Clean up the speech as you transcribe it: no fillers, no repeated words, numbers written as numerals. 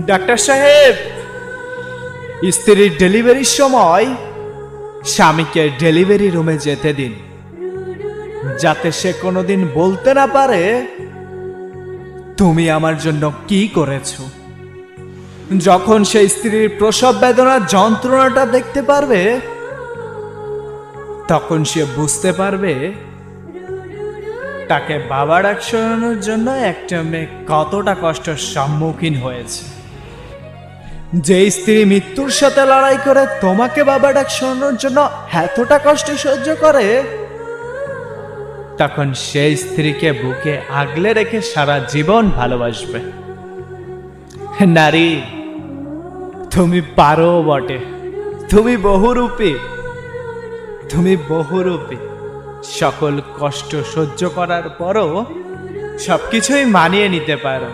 Doctor সাহেব, স্ত্রীর ডেলিভারির সময় স্বামীকে ডেলিভারি রুমে যেতে দিন, যাতে সে কোনোদিন বলতে না পারে তুমি আমার জন্য কি করেছো। যখন সে স্ত্রীর প্রসব বেদনার যন্ত্রণাটা দেখতে পারবে, তখন সে বুঝতে পারবে তাকে বাবা ডাক শোনানোর জন্য একটা মেয়ে কতটা কষ্টের সম্মুখীন হয়েছে। যে স্ত্রী মৃত্যুর সাথে লড়াই করে তোমাকে বাবা ডাক শোনানোর জন্য এতটা কষ্ট সহ্য করে, তখন সেই স্ত্রীকে বুকে আগলে রেখে সারা জীবন ভালোবাসবে। নারী, তুমি পারো বটে, তুমি বহুরূপী, তুমি বহুরূপী। সকল কষ্ট সহ্য করার পরও সবকিছুই মানিয়ে নিতে পারো।